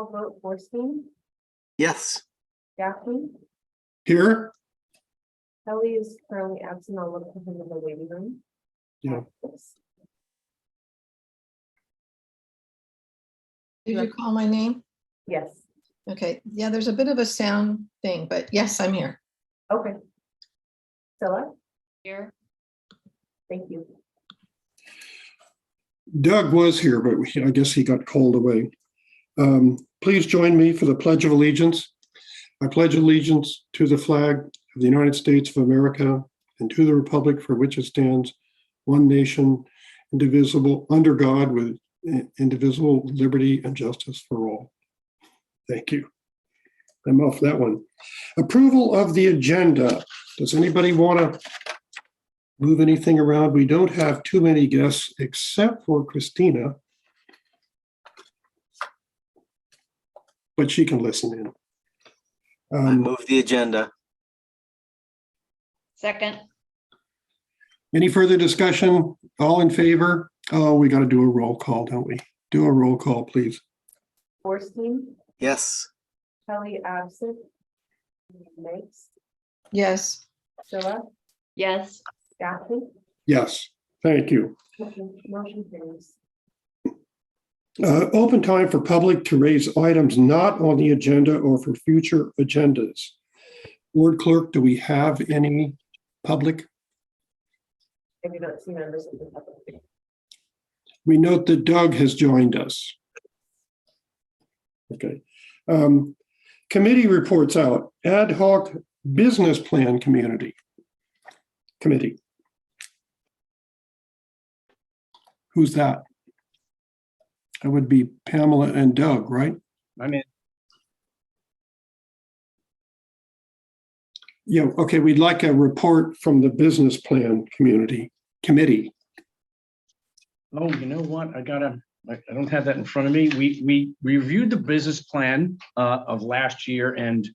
call vote. Borstein, Yes. Gaffney, Here? Kelly is currently absent. I'll look for him in the waiting room. Yeah. Did you call my name? Yes, Okay, yeah, there's a bit of a sound thing, but yes, I'm here. okay. Stella, Here. thank you. Doug was here, but I guess he got called away. Please join me for the Pledge of Allegiance. I pledge allegiance to the flag of the United States of America and to the republic for which it stands, one nation, indivisible, under God, with indivisible liberty and justice for all. Thank you. I'm off that one. Approval of the agenda. Does anybody want to move anything around? We don't have too many guests except for Christina, but she can listen in. I move the agenda. Second. Any further discussion? All in favor? Oh, we got to do a roll call, don't we? Do a roll call, please. Borstein, Yes. Kelly absent. Makes Yes, Stella, Yes. Gaffney. Yes, thank you. Motion carries. Open time for public to raise items not on the agenda or for future agendas. Board Clerk, do we have any public? I do not see members of the public. We note that Doug has joined us. Okay. Committee reports out. Ad hoc business plan committee. Who's that? That would be Pamela and Doug, right? I'm in. Yeah, okay, we'd like a report from the business plan committee. Oh, you know what? I don't have that in front of me. We reviewed the business plan of last year and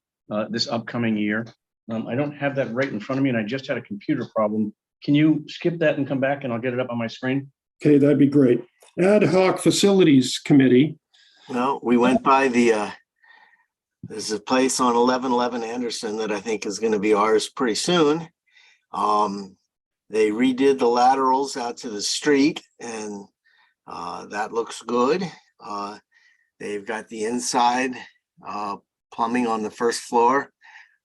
this upcoming year. I don't have that right in front of me, and I just had a computer problem. Can you skip that and come back and I'll get it up on my screen? Okay, that'd be great. Ad hoc facilities committee. No, we went by there's a place on 1111 Anderson that I think is going to be ours pretty soon. They redid the laterals out to the street, and that looks good. They've got the inside plumbing on the first floor.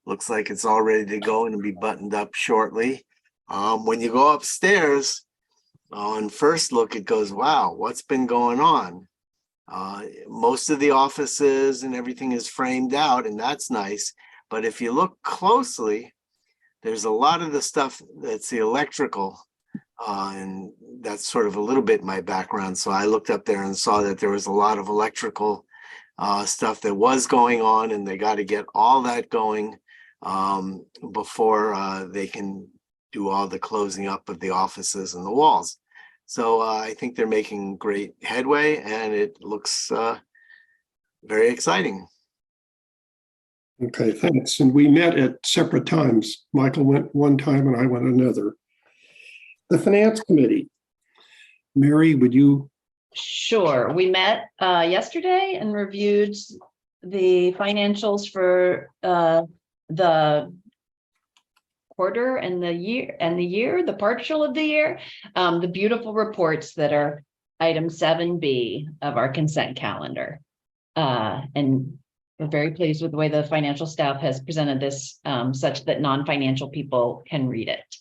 Looks like it's all ready to go and be buttoned up shortly. When you go upstairs, on first look, it goes, wow, what's been going on? Most of the offices and everything is framed out, and that's nice. But if you look closely, there's a lot of the stuff that's the electrical, and that's sort of a little bit my background. So I looked up there and saw that there was a lot of electrical stuff that was going on, and they got to get all that going before they can do all the closing up of the offices and the walls. So I think they're making great headway, and it looks very exciting. Okay, thanks. And we met at separate times. Michael went one time and I went another. The finance committee. Mary, would you? Sure. We met yesterday and reviewed the financials for the quarter and the year, the partial of the year, the beautiful reports that are item 7B of our consent calendar. And we're very pleased with the way the financial staff has presented this such that non-financial people can read it.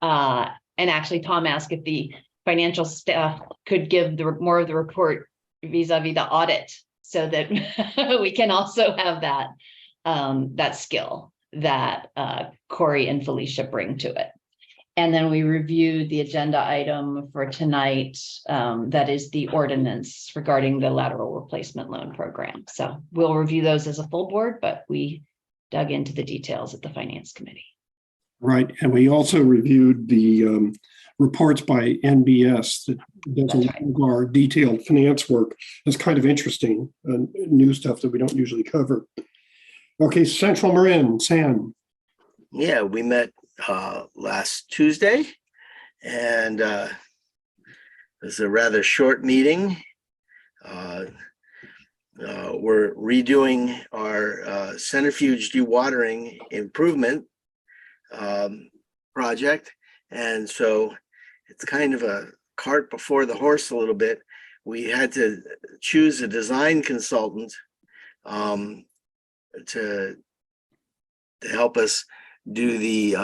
And actually, Tom asked if the financial staff could give more of the report vis-a-vis the audit, so that we can also have that skill that Corey and Felicia bring to it. And then we reviewed the agenda item for tonight, that is the ordinance regarding the lateral replacement loan program. So we'll review those as a full board, but we dug into the details at the finance committee. Right, and we also reviewed the reports by NBS that does a lot of our detailed finance work. It's kind of interesting, new stuff that we don't usually cover. Okay, Central Marin, San. Yeah, we met last Tuesday, and it was a rather short meeting. we're redoing our centrifuge dewatering improvement project. And so it's kind of a cart before the horse a little bit. We had to choose a design consultant to help us do the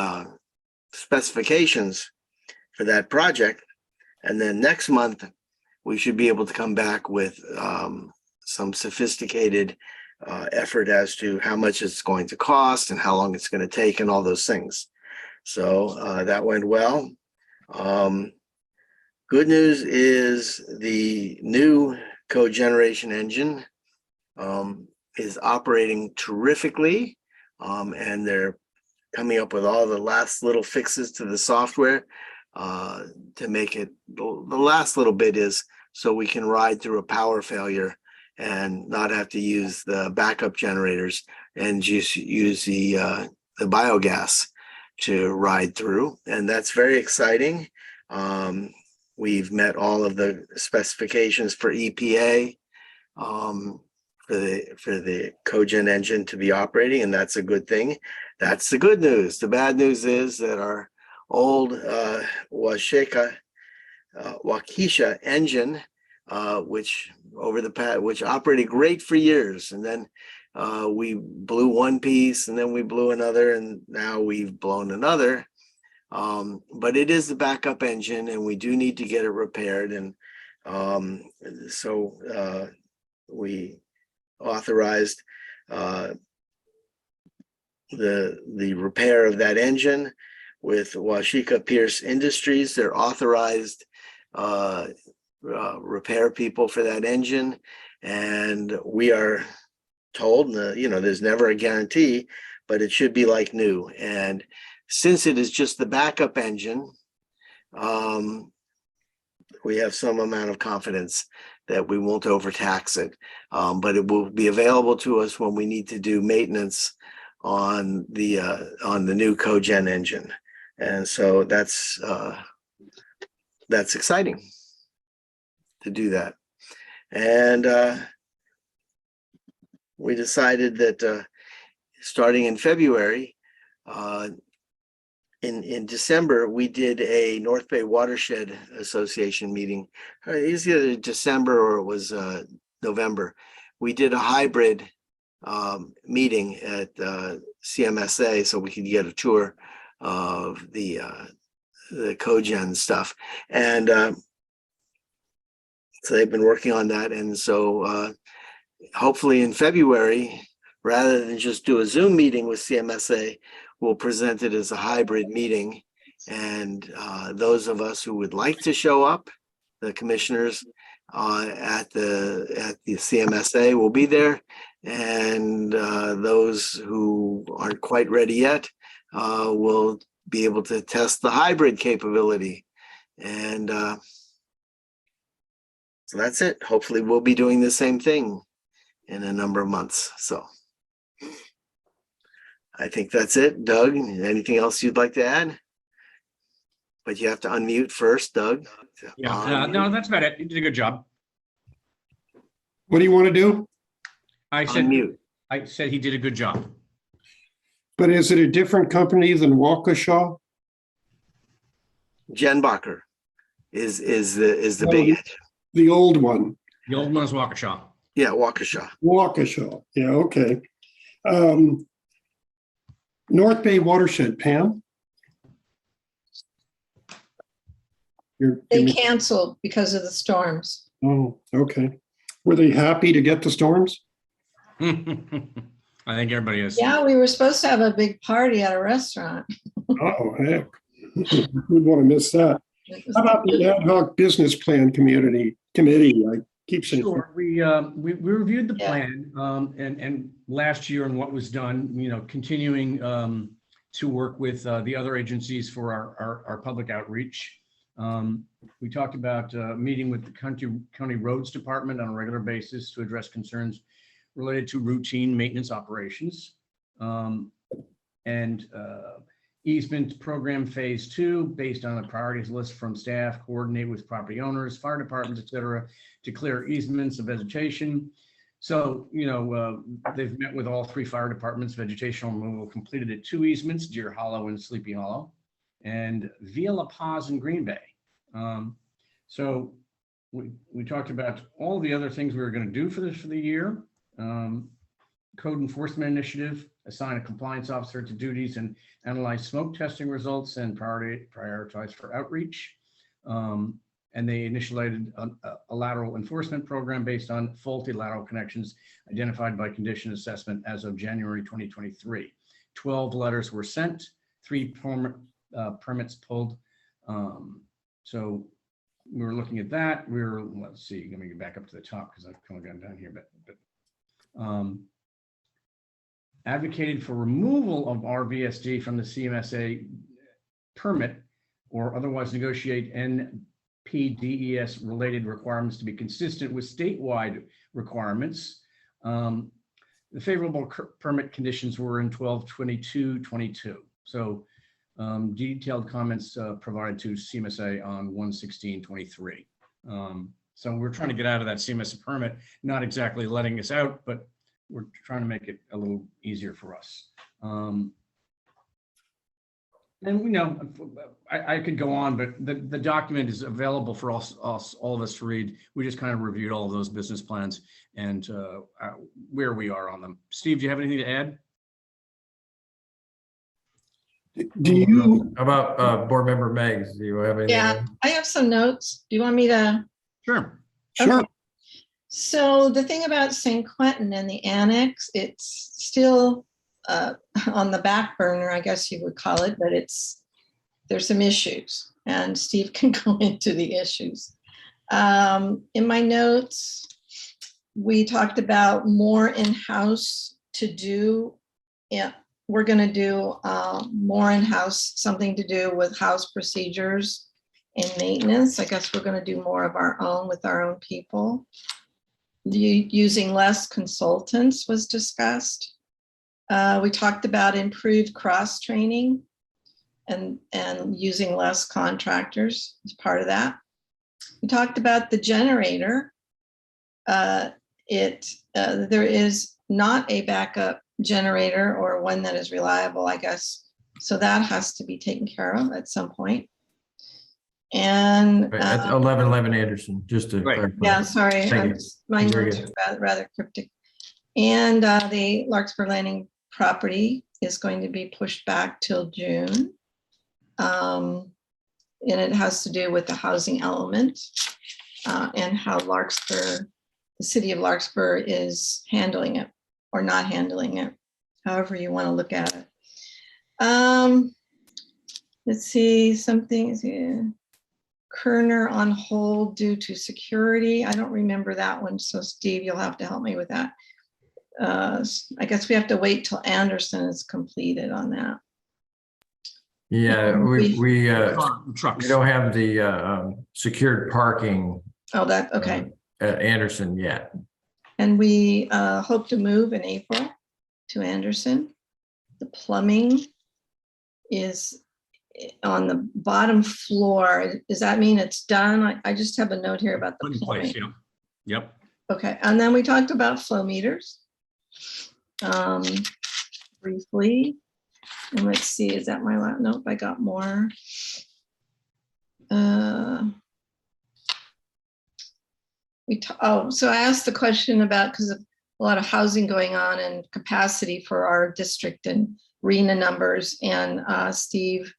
specifications for that project. And then next month, we should be able to come back with some sophisticated effort as to how much it's going to cost and how long it's going to take and all those things. So that went well. Good news is the new cogeneration engine is operating terrifically, and they're coming up with all the last little fixes to the software to make it. The last little bit is so we can ride through a power failure and not have to use the backup generators and just use the biogas to ride through, and that's very exciting. We've met all of the specifications for EPA for the cogen engine to be operating, and that's a good thing. That's the good news. The bad news is that our old Waukesha engine, which operated great for years, and then we blew one piece, and then we blew another, and now we've blown another. But it is the backup engine, and we do need to get it repaired. And so we authorized the repair of that engine with Waukesha Pierce Industries. They're authorized repair people for that engine, and we are told, there's never a guarantee, but it should be like new. And since it is just the backup engine, we have some amount of confidence that we won't overtax it, but it will be available to us when we need to do maintenance on the new cogen engine. And so that's exciting to do that. And we decided that starting in February, in December, we did a North Bay Watershed Association meeting. It was either December or it was November. We did a hybrid meeting at CMSA so we could get a tour of the cogen stuff. And so they've been working on that. And so hopefully in February, rather than just do a Zoom meeting with CMSA, we'll present it as a hybrid meeting. And those of us who would like to show up, the commissioners at the CMSA will be there. And those who aren't quite ready yet will be able to test the hybrid capability. And so that's it. Hopefully we'll be doing the same thing in a number of months. So I think that's it. Doug, anything else you'd like to add? But you have to unmute first, Doug. Yeah, no, that's about it. You did a good job. What do you want to do? I Unmute. said he did a good job. But is it a different company than Waukesha? Jen Bacher is the big engine. The old one. The old one is Waukesha. Yeah, Waukesha. Waukesha. Yeah, okay. North Bay Watershed, Pam? They canceled because of the storms. Oh, okay. Were they happy to get the storms? I think everybody is. Yeah, we were supposed to have a big party at a restaurant. Oh, heck. We'd want to miss that. How about the ad hoc business plan committee? I keep saying. Sure. We reviewed the Yeah. plan and last year and what was done, continuing to work with the other agencies for our public outreach. We talked about meeting with the county roads department on a regular basis to address concerns related to routine maintenance operations. And easement program phase 2, based on a priorities list from staff, coordinate with property owners, fire departments, et cetera, to clear easements of vegetation. So, they've met with all 3 fire departments, vegetation removal completed at 2 easements, Deer Hollow and Sleepy Hollow, and Via La Paz in Green Bay. So we talked about all the other things we were going to do for the year. Code enforcement initiative, assign a compliance officer to duties and analyze smoke testing results and prioritize for outreach. And they initiated a lateral enforcement program based on faulty lateral connections identified by condition assessment as of January 2023. 12 letters were sent, 3 permits pulled. So we were looking at that. Let's see, let me get back up to the top because I've kind of gone down here, but advocated for removal of RVSD from the CMSA permit or otherwise negotiate NPDES related requirements to be consistent with statewide requirements. The favorable permit conditions were in 12/22/22. So detailed comments provided to CMSA on 1/16/23. So we're trying to get out of that CMSA permit, not exactly letting us out, but we're trying to make it a little easier for us. And I could go on, but the document is available for all of us to read. We just kind of reviewed all of those business plans and where we are on them. Steve, do you have anything to add? Do you, How about board member Megs? Do you have anything? Yeah, I have some notes. Do you want me to? Sure. sure, Okay. So the thing about St. Quentin and the annex, it's still on the back burner, I guess you would call it, but there's some issues and Steve can go into the issues. In my notes, we talked about more in-house to do. Yeah, we're going to do more in-house, something to do with house procedures and maintenance. I guess we're going to do more of our own with our own people. Using less consultants was discussed. We talked about improved cross-training and using less contractors as part of that. We talked about the generator. There is not a backup generator or one that is reliable, I guess. So that has to be taken care of at some point. And That's 1111 Anderson, just to Right. clarify. yeah, sorry, Thank you. my Very notes good. are rather cryptic. And the Larkspur Landing property is going to be pushed back till June. And it has to do with the housing element and how Larkspur, the city of Larkspur is handling it or not handling it, however you want to look at it. Let's see, something here. Kerner on hold due to security. I don't remember that one. So Steve, you'll have to help me with that. I guess we have to wait till Anderson is completed on that. Yeah, we Trucks. don't have the secured parking Oh, that, okay. at Anderson yet. And we hope to move in April to Anderson. The plumbing is on the bottom floor. Does that mean it's done? I just have a note here about Put the in place, plumbing. yeah. Yep. Okay, and then we talked about flow meters briefly. And let's see, is that my last note? I got more. So I asked the question about, because of a lot of housing going on and capacity for our district and RENA numbers, and Steve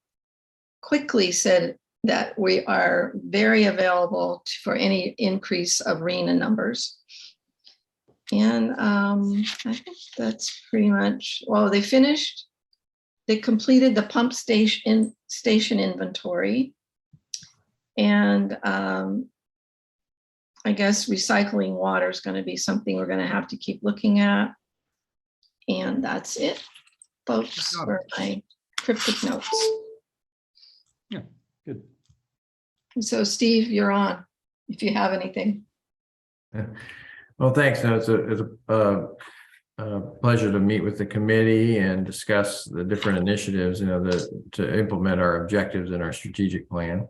quickly said that we are very available for any increase of RENA numbers. And I think that's pretty much, well, they completed the pump station inventory. And I guess recycling water is going to be something we're going to have to keep looking at. And that's it, folks, for my cryptic notes. Yeah, good. So Steve, you're on, if you have anything. Well, thanks. No, it's a pleasure to meet with the committee and discuss the different initiatives, to implement our objectives in our strategic plan.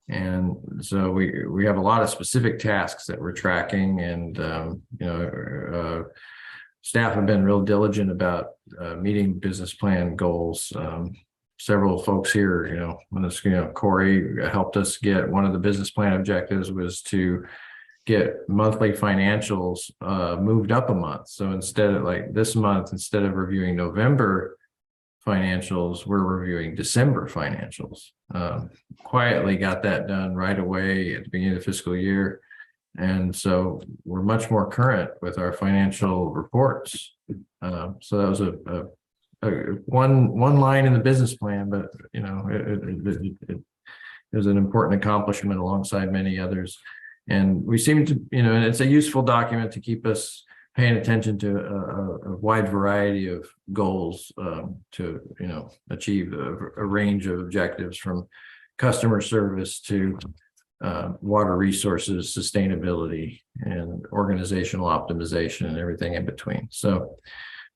And so we have a lot of specific tasks that we're tracking, and staff have been real diligent about meeting business plan goals. Several folks here, Corey helped us get one of the business plan objectives was to get monthly financials moved up a month. So instead of like this month, instead of reviewing November financials, we're reviewing December financials. Quietly got that done right away at the beginning of the fiscal year. And so we're much more current with our financial reports. So that was one line in the business plan, but it was an important accomplishment alongside many others. And we seem to, and it's a useful document to keep us paying attention to a wide variety of goals to, achieve a range of objectives, from customer service to water resources, sustainability, and organizational optimization, and everything in between. So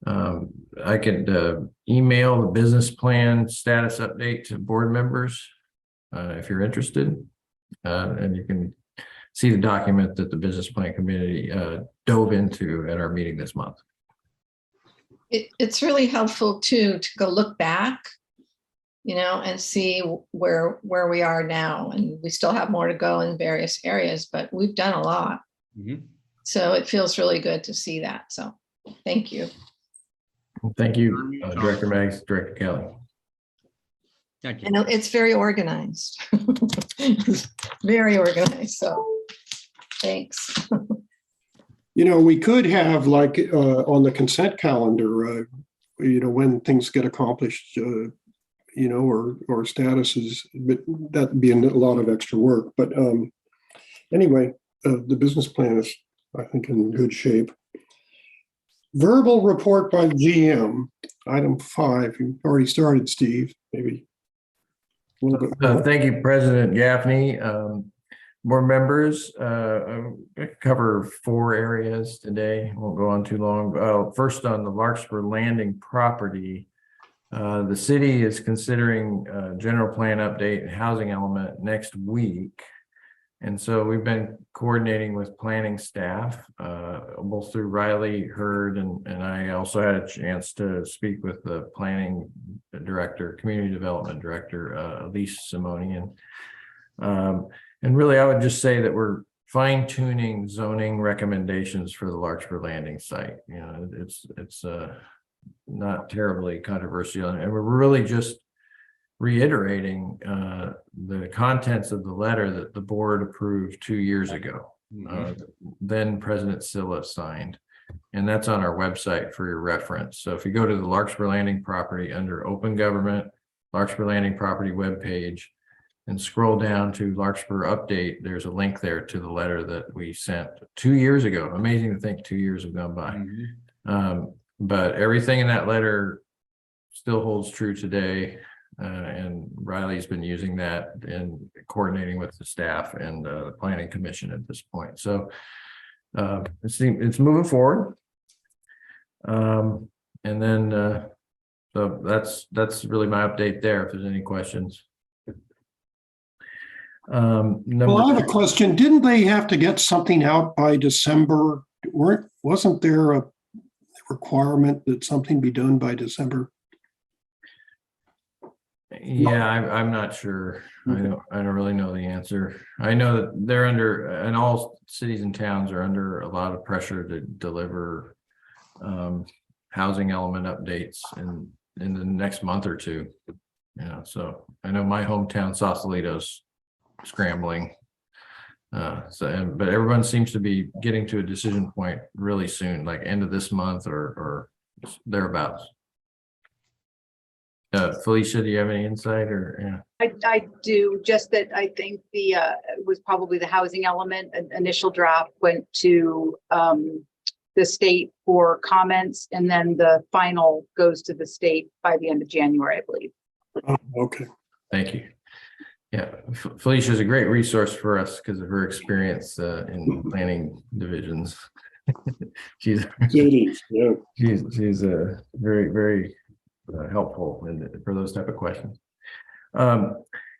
I could email the business plan status update to board members if you're interested, and you can see the document that the business plan committee dove into at our meeting this month. It's really helpful too to go look back, and see where we are now. And we still have more to go in various areas, but we've done a lot. Mhm. So it feels really good to see that. So thank you. Thank you, Director Maggs, Director Kelly. Thank you. I know it's very organized. Very organized. So thanks. We could have like on the consent calendar, when things get accomplished, or statuses, but that'd be a lot of extra work. But anyway, the business plan is, I think, in good shape. Verbal report by GM, item 5. You already started, Steve, maybe a little bit more. Thank you, President Gaffney. Board members, cover 4 areas today. Won't go on too long. First, on the Larkspur Landing property, the city is considering a general plan update and housing element next week. And so we've been coordinating with planning staff, both through Riley, Hurd, and I also had a chance to speak with the planning director, community development director, Elise Simonian. And really, I would just say that we're fine tuning zoning recommendations for the Larkspur Landing site. It's not terribly controversial, and we're really just reiterating the contents of the letter that the board approved 2 years ago. Then President Silla signed, and that's on our website for your reference. So if you go to the Larkspur Landing property under Open Government, Larkspur Landing property webpage, and scroll down to Larkspur Update, there's a link there to the letter that we sent 2 years ago. Amazing to think 2 years have gone by. But everything in that letter still holds true today. And Riley's been using that and coordinating with the staff and the planning commission at this point. So it's moving forward. And then so that's really my update there. If there's any questions. Well, I have a question. Didn't they have to get something out by December? Wasn't there a requirement that something be done by December? Yeah, I'm not sure. I don't really know the answer. I know that they're under, and all cities and towns are under a lot of pressure to deliver housing element updates in the next month or two. So I know my hometown Sausalito's scrambling. But everyone seems to be getting to a decision point really soon, like end of this month or thereabouts. Felicia, do you have any insight or? Yeah. I do, just that I think it was probably the housing element. An initial draft went to the state for comments, and then the final goes to the state by the end of January, I believe. Oh, okay. Thank you. Yeah, Felicia is a great resource for us because of her experience in planning divisions. she's very, very helpful for those type of questions.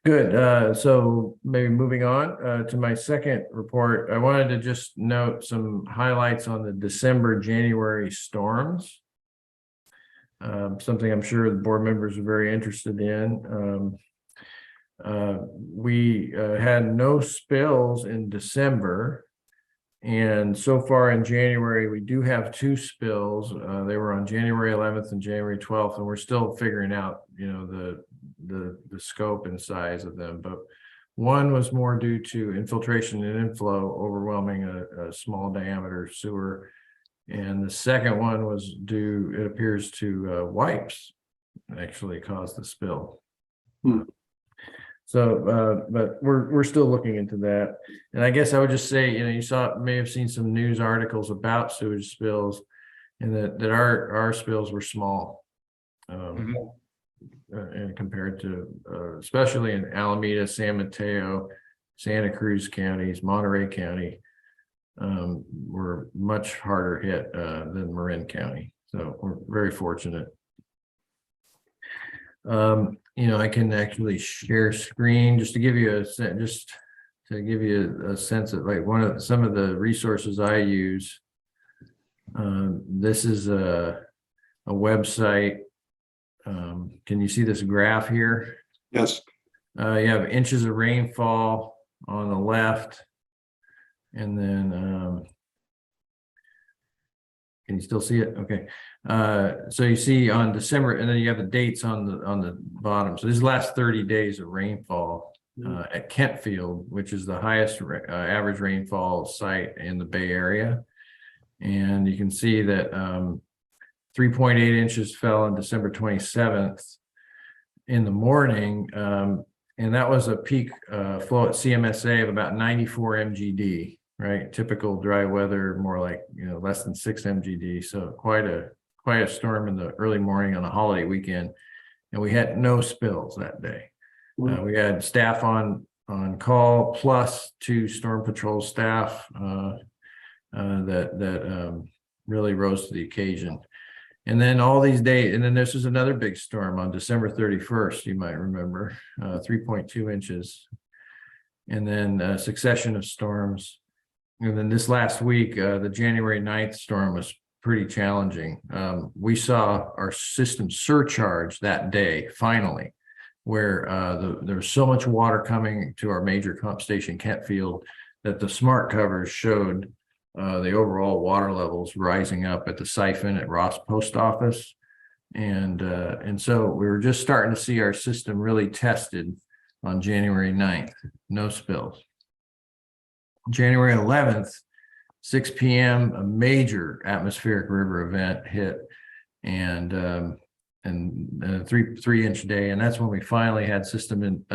Good. So maybe moving on to my second report, I wanted to just note some highlights on the December, January storms. Something I'm sure the board members are very interested in. We had no spills in December. And so far in January, we do have 2 spills. They were on January 11th and January 12th, and we're still figuring out, the scope and size of them. But one was more due to infiltration and inflow overwhelming a small diameter sewer. And the second one was due, it appears, to wipes actually caused the spill. So, but we're still looking into that. And I guess I would just say, you may have seen some news articles about sewage spills, and that our spills were small. And compared to, especially in Alameda, San Mateo, Santa Cruz counties, Monterey County, were much harder hit than Marin County. So we're very fortunate. I can actually share screen just to give you a sense of like some of the resources I use. This is a website. Can you see this graph here? Yes. You have inches of rainfall on the left, and then can you still see it? Okay. So you see on December, and then you have the dates on the bottom. So this is the last 30 days of rainfall at Kentfield, which is the highest average rainfall site in the Bay Area. And you can see that 3.8 inches fell on December 27th in the morning. And that was a peak flow at CMSA of about 94 MGD, right? Typical dry weather, more like, less than 6 MGD. So quite a storm in the early morning on a holiday weekend. And we had no spills that day. We had staff on call plus 2 storm patrol staff that really rose to the occasion. And then all these days, and then this is another big storm on December 31st, you might remember, 3.2 inches. And then a succession of storms. And then this last week, the January 9th storm was pretty challenging. We saw our system surcharge that day, finally, where there was so much water coming to our major pump station, Kentfield, that the smart covers showed the overall water levels rising up at the siphon at Ross Post Office. And so we were just starting to see our system really tested on January 9th, no spills. January 11th, 6 p.m., a major atmospheric river event hit, and a 3-inch day. And that's when we finally had a system in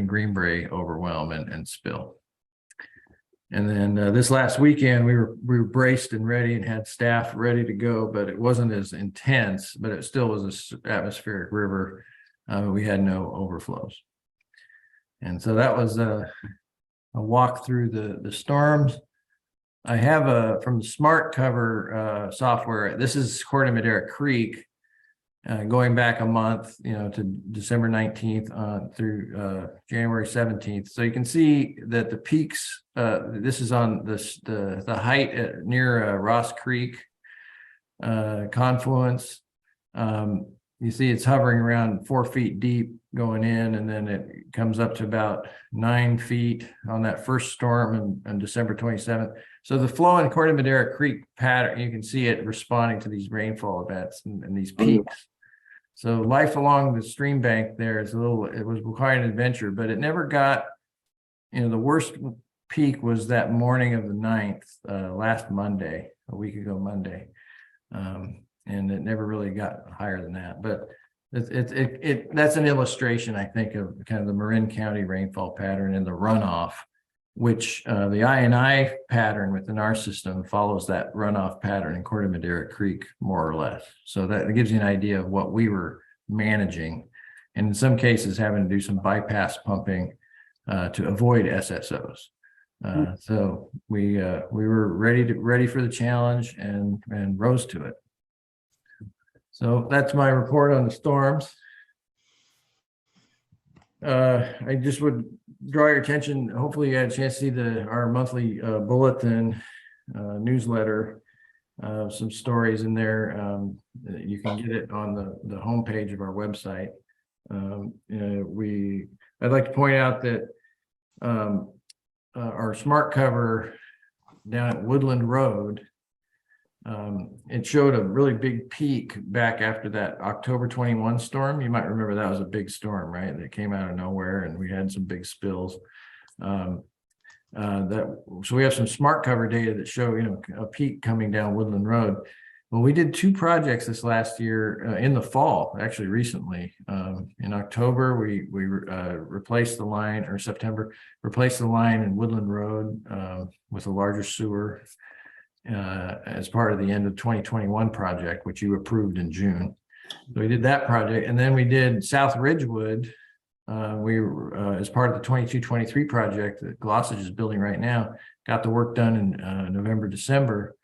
Greenbrae overwhelm and spill. And then this last weekend, we were braced and ready and had staff ready to go, but it wasn't as intense, but it still was an atmospheric river. We had no overflows. And so that was a walk through the storms. I have from the Smart Cover software. This is Corte Madera Creek, going back a month, to December 19th through January 17th. So you can see that the peaks. This is on the height near Ross Creek confluence. You see it's hovering around 4 feet deep going in, and then it comes up to about 9 feet on that first storm on December 27th. So the flow in Corte Madera Creek pattern, you can see it responding to these rainfall events and these peaks. So life along the stream bank there is it was quite an adventure, but it never got, the worst peak was that morning of the 9th, last Monday, a week ago Monday. And it never really got higher than that, but that's an illustration, I think, of kind of the Marin County rainfall pattern and the runoff, which the I&I pattern within our system follows that runoff pattern in Corte Madera Creek, more or less. So that gives you an idea of what we were managing, and in some cases having to do some bypass pumping to avoid SSOs. So we were ready for the challenge and rose to it. So that's my report on the storms. I just would draw your attention, hopefully you had a chance to see our monthly bulletin newsletter. Some stories in there. You can get it on the homepage of our website. I'd like to point out that our smart cover down at Woodland Road, it showed a really big peak back after that October 21 storm. You might remember that was a big storm, right? That came out of nowhere and we had some big spills. So we have some smart cover data that show, a peak coming down Woodland Road. Well, we did 2 projects this last year in the fall, actually recently. In October, we replaced the line, or September, replaced the line in Woodland Road with a larger sewer as part of the end of 2021 project, which you approved in June. So we did that project, and then we did South Ridgewood. As part of the 22-23 project that Glossage is building right now, got the work done in November, December.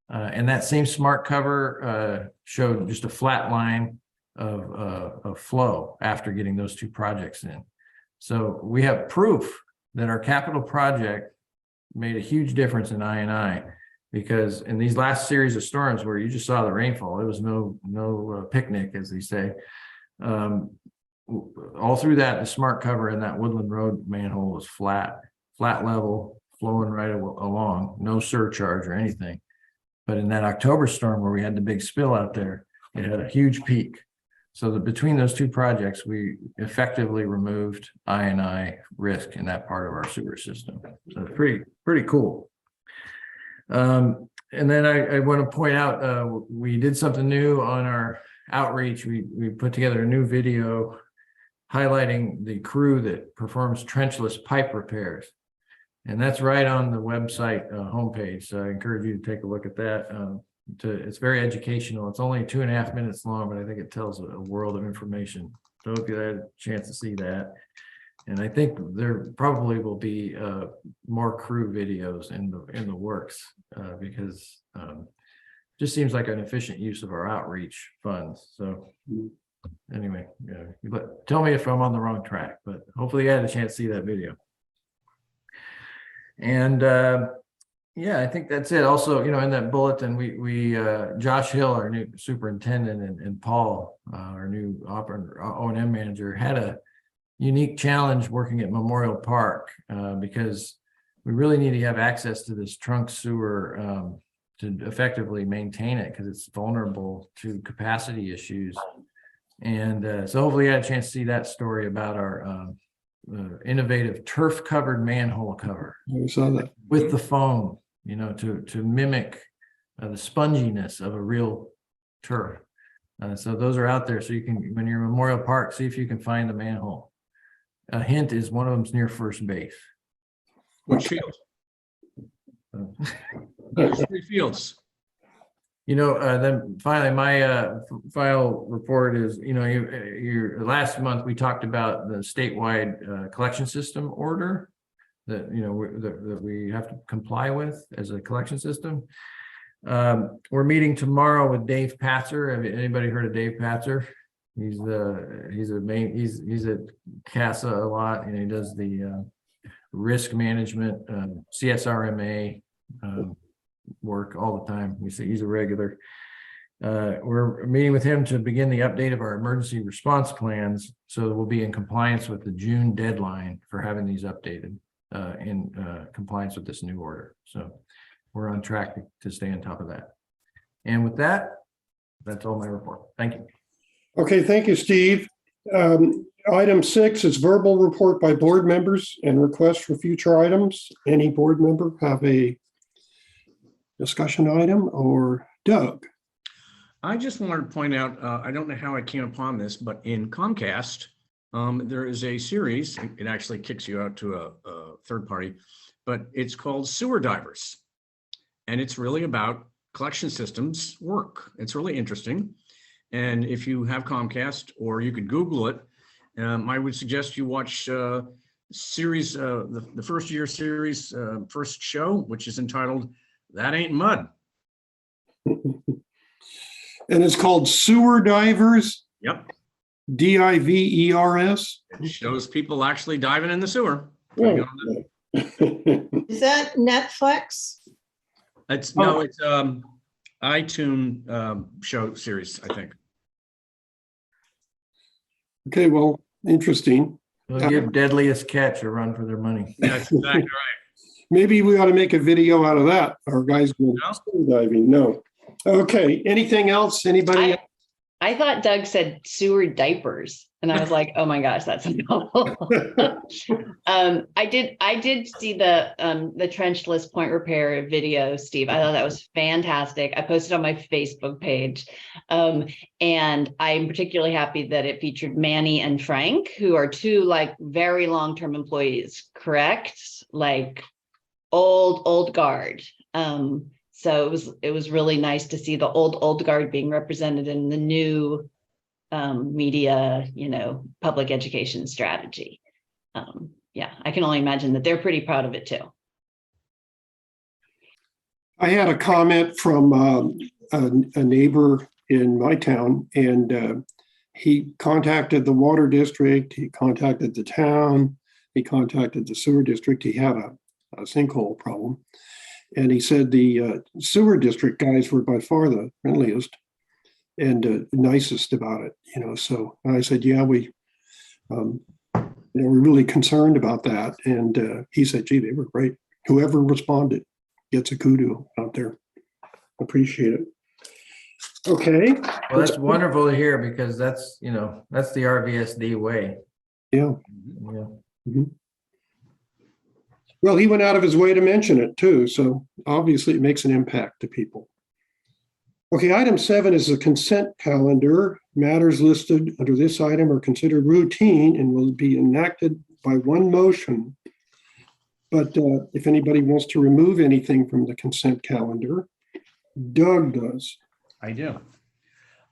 And that same smart cover showed just a flat line of flow after getting those 2 projects in. So we have proof that our capital project made a huge difference in I&I, because in these last series of storms where you just saw the rainfall, it was no picnic, as they say. All through that, the smart cover in that Woodland Road manhole was flat level, flowing right along, no surcharge or anything. But in that October storm where we had the big spill out there, it had a huge peak. So that between those 2 projects, we effectively removed I&I risk in that part of our sewer system. So pretty cool. And then I want to point out, we did something new on our outreach. We put together a new video highlighting the crew that performs trenchless pipe repairs. And that's right on the website homepage. So I encourage you to take a look at that. It's very educational. It's only 2.5 minutes long, but I think it tells a world of information. So I hope you had a chance to see that. And I think there probably will be more crew videos in the works because it just seems like an efficient use of our outreach funds. So anyway, but tell me if I'm on the wrong track, but hopefully you had a chance to see that video. And yeah, I think that's it. Also, in that bulletin, we Josh Hill, our new superintendent, and Paul, our new O&M manager, had a unique challenge working at Memorial Park because we really need to have access to this trunk sewer to effectively maintain it, because it's vulnerable to capacity issues. And so hopefully you had a chance to see that story about our innovative turf covered manhole cover. I saw that. With the foam, to mimic the sponginess of a real turf. So those are out there. So you can, when you're in Memorial Park, see if you can find the manhole. A hint is one of them's near first base. Which field? Those 3 fields. Then finally, my final report is, last month we talked about the statewide collection system order that, that we have to comply with as a collection system. We're meeting tomorrow with Dave Patzer. Have anybody heard of Dave Patzer? He's at CASA a lot, and he does the risk management, CSRMA work all the time. We say he's a regular. We're meeting with him to begin the update of our emergency response plans, so that we'll be in compliance with the June deadline for having these updated in compliance with this new order. So we're on track to stay on top of that. And with that, that's all my report. Thank you. Okay, thank you, Steve. Item 6 is verbal report by board members and requests for future items. Any board member have a discussion item? Or Doug? I just wanted to point out, I don't know how I came upon this, but in Comcast, there is a series, it actually kicks you out to a third party, but it's called Sewer Divers. And it's really about collection systems work. It's really interesting. And if you have Comcast, or you could Google it, I would suggest you watch series, the first year series, first show, which is entitled That Ain't Mud. And it's called Sewer Divers? Yep. DIVERS? It shows people actually diving in the sewer. Oh. Is that Netflix? It's no, it's iTunes show series, I think. Okay, well, interesting. They'll give Deadliest Catch a run for their money. That's exactly right. Maybe we ought to make a video out of that. Our guys going diving. No. Okay, anything else? Anybody? I thought Doug said sewer diapers, and I was like, oh my gosh, that's awful. I did see the trenchless point repair video, Steve. I thought that was fantastic. I posted on my Facebook page. And I'm particularly happy that it featured Manny and Frank, who are two like very long-term employees, correct? Like old guard. So it was really nice to see the old guard being represented in the new media, public education strategy. Yeah, I can only imagine that they're pretty proud of it too. I had a comment from a neighbor in my town, and he contacted the water district, he contacted the town, he contacted the sewer district. He had a sinkhole problem. And he said the sewer district guys were by far the friendliest and nicest about it, So I said, yeah, we're really concerned about that. And he said, gee, they were great. Whoever responded gets a kudo out there. Appreciate it. Okay. Well, that's wonderful to hear because that's the RVSD way. Yeah. Yeah. Mhm. Well, he went out of his way to mention it too, so obviously it makes an impact to people. Okay, item 7 is the consent calendar. Matters listed under this item are considered routine and will be enacted by one motion. But if anybody wants to remove anything from the consent calendar, Doug does. I do.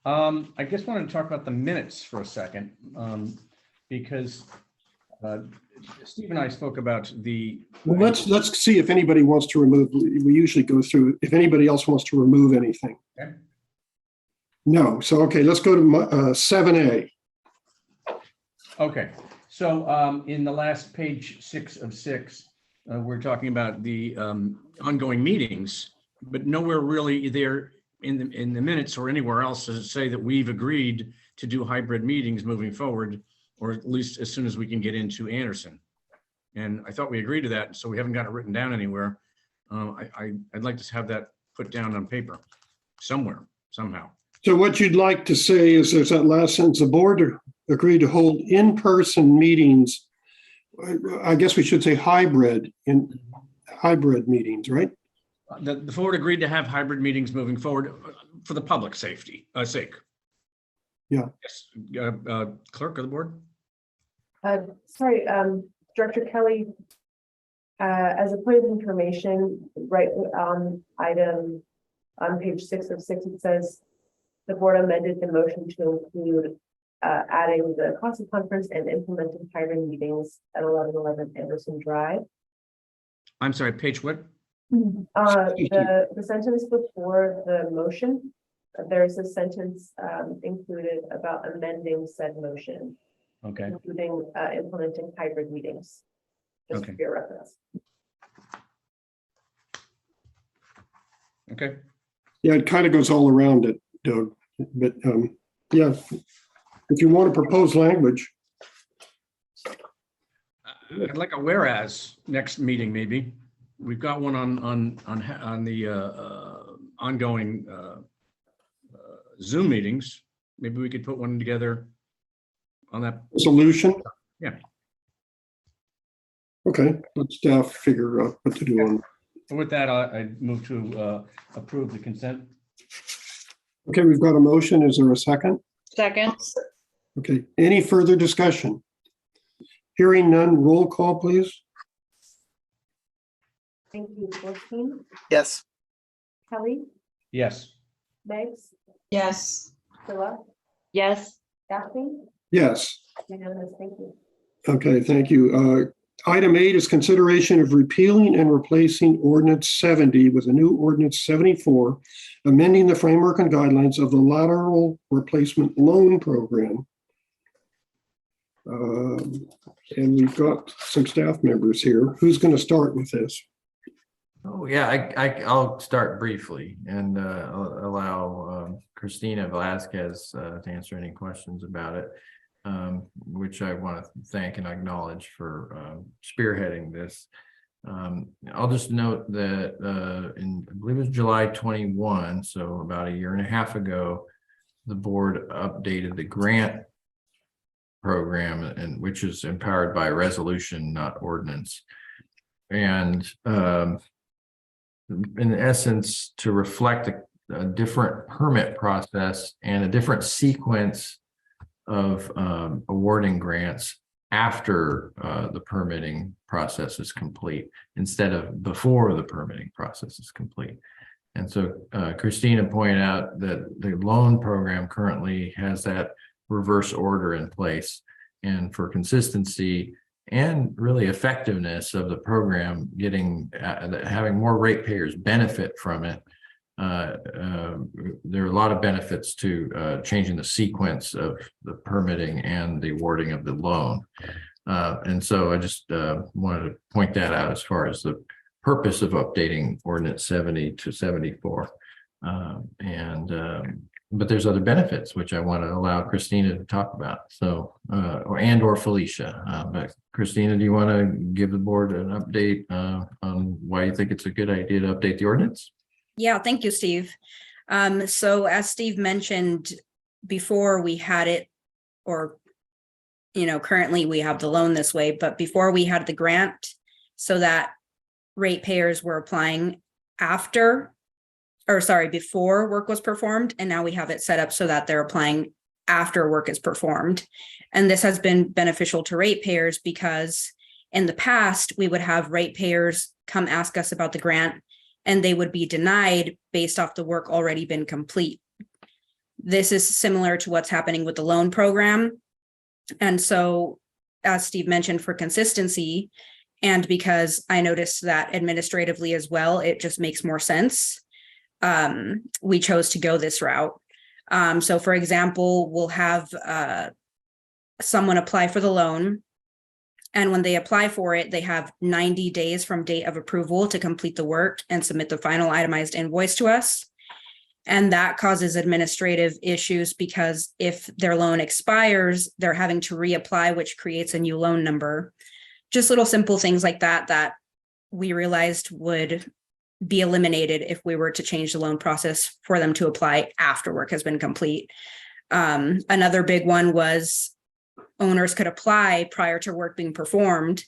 I just wanted to talk about the minutes for a second, because Steve and I spoke about the. Well, let's see if anybody wants to remove. We usually go through if anybody else wants to remove anything. Okay. No. So, okay, let's go to 7A. Okay, so in the last page 6 of 6, we're talking about the ongoing meetings, but nowhere really there in the minutes or anywhere else does it say that we've agreed to do hybrid meetings moving forward, or at least as soon as we can get into Anderson. And I thought we agreed to that, so we haven't got it written down anywhere. I'd like to have that put down on paper somewhere, somehow. So what you'd like to say is there's that last sentence, the board agreed to hold in-person meetings. I guess we should say hybrid meetings, right? The board agreed to have hybrid meetings moving forward for the public safety sake. Yeah. Yes, clerk of the board. Sorry, Director Kelly, as a point of information, right on item on page 6 of 6, it says the board amended the motion to include adding the CASA conference and implementing hybrid meetings at 1111 Anderson Drive. I'm sorry, page what? The sentence before the motion, there's a sentence included about amending said motion, Okay, including implementing hybrid meetings. Just Okay. for your reference. okay. Yeah, it kind of goes all around it, Doug. But yeah, if you want to propose language. I'd like a whereas next meeting, maybe. We've got one on the ongoing Zoom meetings. Maybe we could put one together on that. Solution? Yeah. Okay, let staff figure out what to do on. With that, I move to approve the consent. Okay, we've got a motion. Is there a second? Second. Okay, any further discussion? Hearing none, roll call, please. Thank you, Joaquin, Yes. Kelly, Yes. Megs, Yes. Philip, Yes. Daphne, Yes. unanimous, thank you. Okay, thank you. Item 8 is consideration of repealing and replacing ordinance 70 with a new ordinance 74, amending the framework and guidelines of the lateral replacement loan program. And we've got some staff members here. Who's going to start with this? Oh, yeah, I'll start briefly and allow Christina Velazquez to answer any questions about it, which I want to thank and acknowledge for spearheading this. I'll just note that in, I believe it was July 21, so about a year and a half ago, the board updated the grant program, and which is empowered by resolution, not ordinance. And in essence, to reflect a different permit process and a different sequence of awarding grants after the permitting process is complete, instead of before the permitting process is complete. And so Christina pointed out that the loan program currently has that reverse order in place. And for consistency and really effectiveness of the program, having more ratepayers benefit from it, there are a lot of benefits to changing the sequence of the permitting and the awarding of the loan. And so I just wanted to point that out as far as the purpose of updating ordinance 70 to 74. But there's other benefits, which I want to allow Christina to talk about. So, or Felicia. But Christina, do you want to give the board an update on why you think it's a good idea to update the ordinance? Yeah, thank you, Steve. So as Steve mentioned before, we had it, or, currently we have the loan this way, but before we had the grant, so that ratepayers were applying before work was performed. And now we have it set up so that they're applying after work is performed. And this has been beneficial to ratepayers because in the past, we would have ratepayers come ask us about the grant and they would be denied based off the work already been complete. This is similar to what's happening with the loan program. And so, as Steve mentioned, for consistency, and because I noticed that administratively as well, it just makes more sense. We chose to go this route. So for example, we'll have someone apply for the loan. And when they apply for it, they have 90 days from date of approval to complete the work and submit the final itemized invoice to us. And that causes administrative issues because if their loan expires, they're having to reapply, which creates a new loan number. Just little simple things like that, that we realized would be eliminated if we were to change the loan process for them to apply after work has been complete. Another big one was owners could apply prior to work being performed.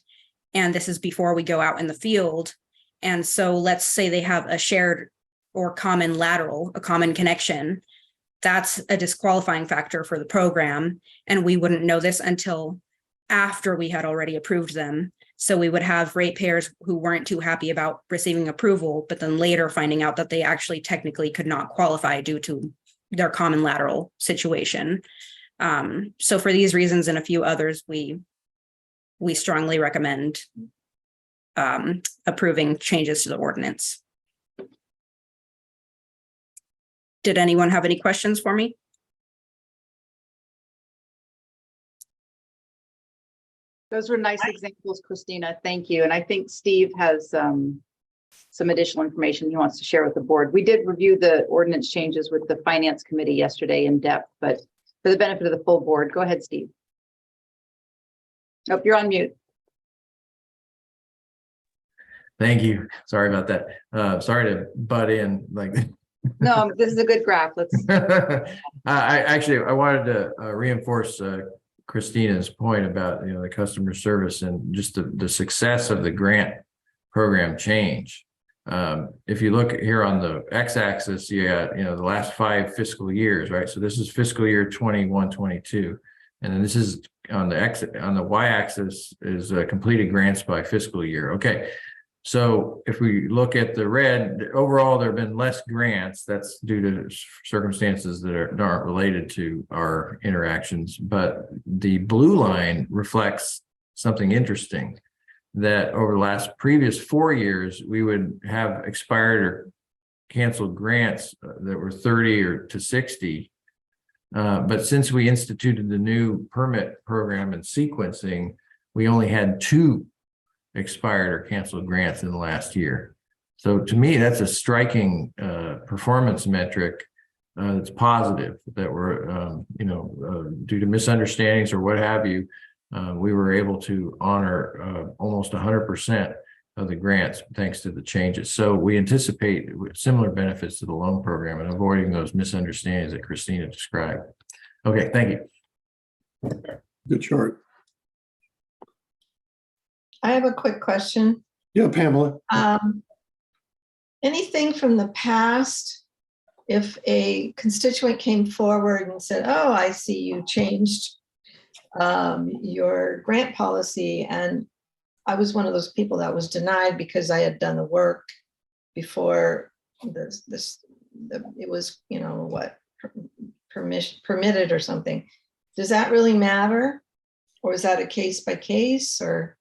And this is before we go out in the field. And so let's say they have a shared or common lateral, a common connection. That's a disqualifying factor for the program. And we wouldn't know this until after we had already approved them. So we would have ratepayers who weren't too happy about receiving approval, but then later finding out that they actually technically could not qualify due to their common lateral situation. So for these reasons and a few others, we strongly recommend approving changes to the ordinance. Did anyone have any questions for me? Those were nice examples, Christina. Thank you. And I think Steve has some additional information he wants to share with the board. We did review the ordinance changes with the finance committee yesterday in depth, but for the benefit of the full board, go ahead, Steve. Nope, you're on mute. Thank you. Sorry about that. Sorry to butt in like No, this is a good graph. Let's. I wanted to reinforce Christina's point about the customer service and just the success of the grant program change. If you look here on the x-axis, you got the last 5 fiscal years, right? So this is fiscal year 21-22, and then this is on the y-axis is completed grants by fiscal year. Okay. So if we look at the red, overall, there have been less grants. That's due to circumstances that aren't related to our interactions. But the blue line reflects something interesting, that over the previous 4 years, we would have expired or canceled grants that were 30 or to 60 But since we instituted the new permit program and sequencing, we only had 2 expired or canceled grants in the last year. So to me, that's a striking performance metric that's positive, that we're, due to misunderstandings or what have you, we were able to honor almost 100% of the grants thanks to the changes. So we anticipate similar benefits to the loan program and avoiding those misunderstandings that Christina described. Okay, thank you. Good chart. I have a quick question. Yeah, Pamela. Anything from the past, if a constituent came forward and said, oh, I see you changed your grant policy, and I was one of those people that was denied because I had done the work before it was, permitted or something. Does that really matter? Or is that a case by case, or?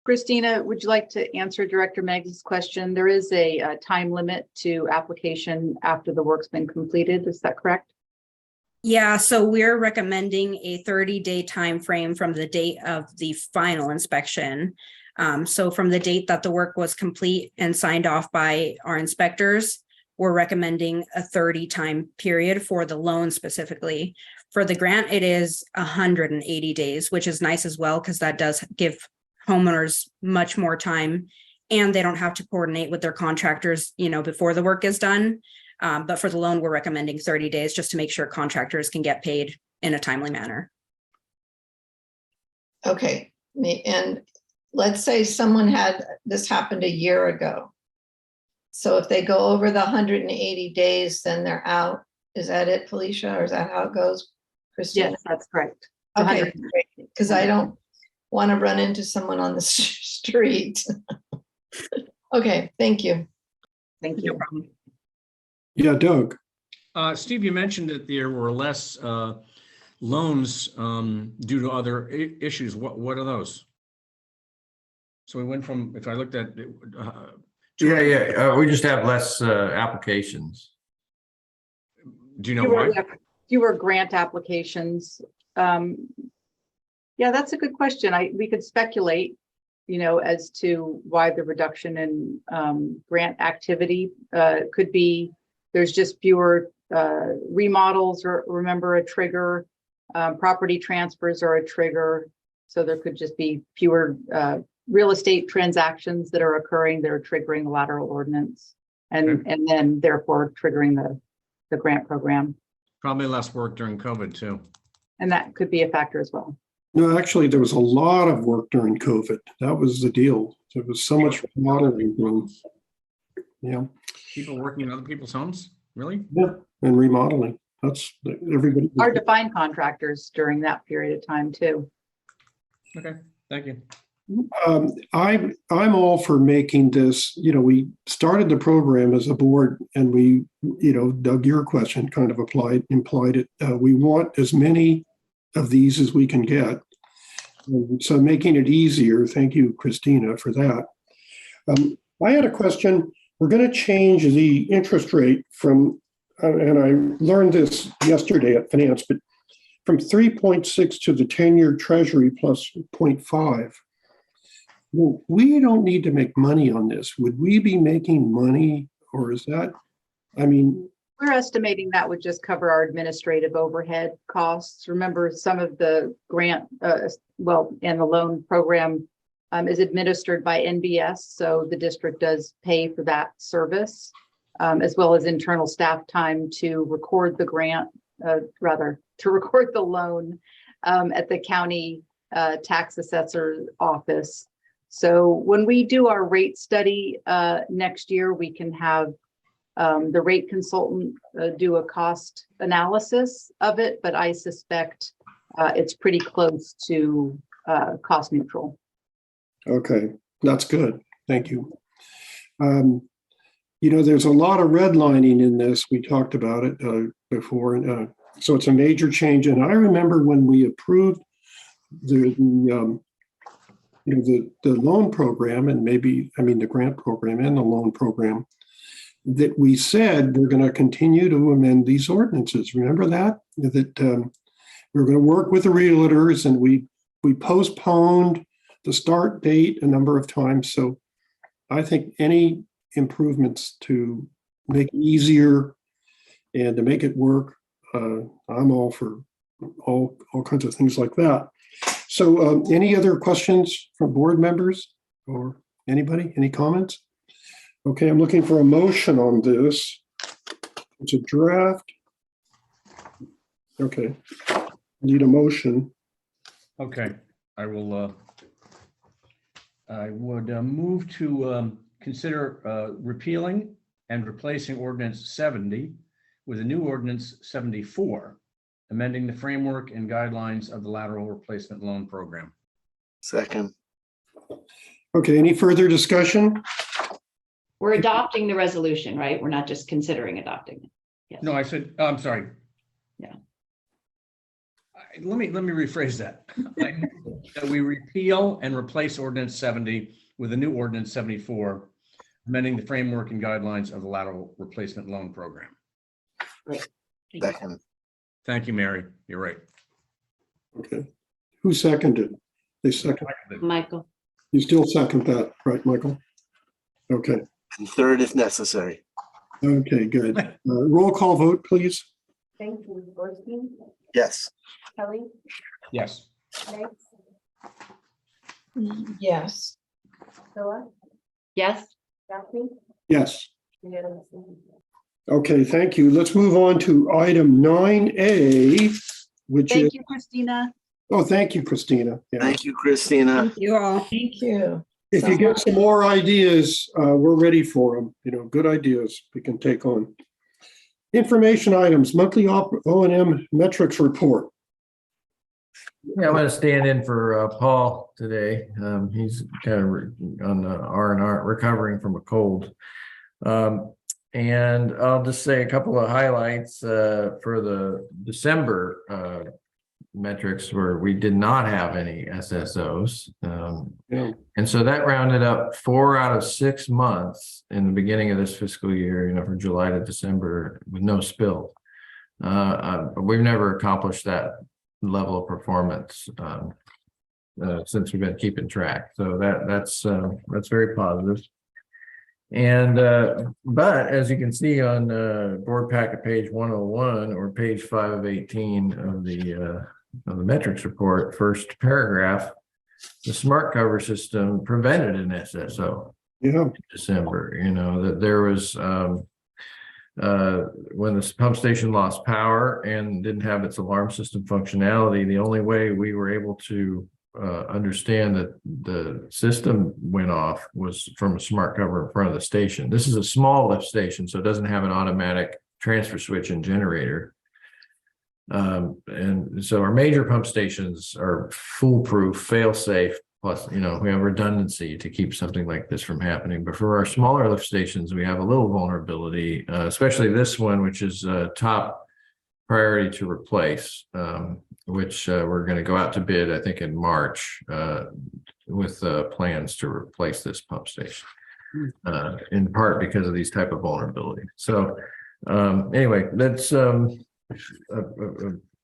Christina, would you like to answer Director Meggs' question? There is a time limit to application after the work's been completed. Is that correct? Yeah, so we're recommending a 30-day time frame from the date of the final inspection. So from the date that the work was complete and signed off by our inspectors, we're recommending a 30 time period for the loan specifically. For the grant, it is 180 days, which is nice as well, because that does give homeowners much more time, and they don't have to coordinate with their contractors, before the work is done. But for the loan, we're recommending 30 days just to make sure contractors can get paid in a timely manner. Okay, and let's say someone had this happened a year ago. So if they go over the 180 days, then they're out. Is that it, Felicia, or is that how it goes, Christina? Yes, that's correct. Okay, because I don't want to run into someone on the street. Okay, thank you. Thank you. Yeah, Doug. Steve, you mentioned that there were less loans due to other issues. What are those? So we went from, if I looked at. We just have less applications. Do you know why? Fewer grant applications. Yeah, that's a good question. We could speculate, as to why the reduction in grant activity could be. There's just fewer remodels, or remember, a trigger. Property transfers are a trigger. So there could just be fewer real estate transactions that are occurring that are triggering the lateral ordinance, and then therefore triggering the grant program. Probably less work during COVID too. And that could be a factor as well. No, actually, there was a lot of work during COVID. That was the deal. There was so much remodeling done. Yeah. People working in other people's homes? Really? Yeah, and remodeling. That's everybody. Hard to find contractors during that period of time too. Okay, thank you. I'm all for making this, we started the program as a board, and we, Doug, your question kind of implied it. We want as many of these as we can get. So making it easier. Thank you, Christina, for that. I had a question. We're going to change the interest rate from, and I learned this yesterday at finance, but from 3.6 to the 10-year treasury plus 0.5. Well, we don't need to make money on this. Would we be making money, or is that, we're estimating that would just cover our administrative overhead costs. Remember, some of the grant, and the loan program is administered by NBS. So the district does pay for that service, as well as internal staff time to record the grant, to record the loan at the county tax assessor office. So when we do our rate study next year, we can have the rate consultant do a cost analysis of it, but I suspect it's pretty close to cost neutral. Okay, that's good. Thank you. There's a lot of redlining in this. We talked about it before. So it's a major change. And I remember when we approved the loan program, and the grant program and the loan program, that we said we're going to continue to amend these ordinances. Remember that? That we're going to work with the realtors, and we postponed the start date a number of times. So I think any improvements to make it easier and to make it work, I'm all for all kinds of things like that. So any other questions from board members or anybody? Any comments? Okay, I'm looking for a motion on this. It's a draft. Okay, need a motion. Okay, I will, I would move to consider repealing and replacing ordinance 70 with a new ordinance 74, amending the framework and guidelines of the lateral replacement loan program. Second. Okay, any further discussion? We're adopting the resolution, right? We're not just considering adopting it. Yes. No, I said, I'm sorry. Yeah. Let me rephrase that. I move that we repeal and replace ordinance 70 with a new ordinance 74, amending the framework and guidelines of the lateral replacement loan program. Great. Thank you. Second. Thank you, Mary. You're right. Okay, who seconded? They second. Michael. You still second that, right, Michael? Okay, And third if necessary. okay, good. Roll call vote, please. Thank you. Gorski, Yes. Kelly, Yes. Meggs, Yes. Phila, Yes. Daphne, Yes. unanimously. Okay, thank you. Let's move on to item 9A, which is, Thank you, Christina. oh, thank you, Christina. Yeah. Thank you, Christina. Thank you all. Thank you. If you get some more ideas, we're ready for them. You know, good ideas we can take on. Information items, monthly O&M metrics report. Yeah, I'm going to stand in for Paul today. He's kind of on the R&R, recovering from a cold. And I'll just say a couple of highlights for the December metrics where we did not have any SSOs. Yeah. And so that rounded up 4 out of 6 months in the beginning of this fiscal year, you know, from July to December with no spill. We've never accomplished that level of performance since we've been keeping track. So that's very positive. And but as you can see on board packet page 101 or page 5 of 18 of the metrics report, first paragraph, the smart cover system prevented an SSO Yeah. in December. You know that there was when the pump station lost power and didn't have its alarm system functionality, the only way we were able to understand that the system went off was from a smart cover in front of the station. This is a small lift station, so it doesn't have an automatic transfer switch and generator. And so our major pump stations are foolproof, fail-safe, plus, you know, we have redundancy to keep something like this from happening. But for our smaller lift stations, we have a little vulnerability, especially this one, which is top priority to replace, which we're going to go out to bid, I think, in March with plans to replace this pump station, in part because of these type of vulnerability. So anyway, that's a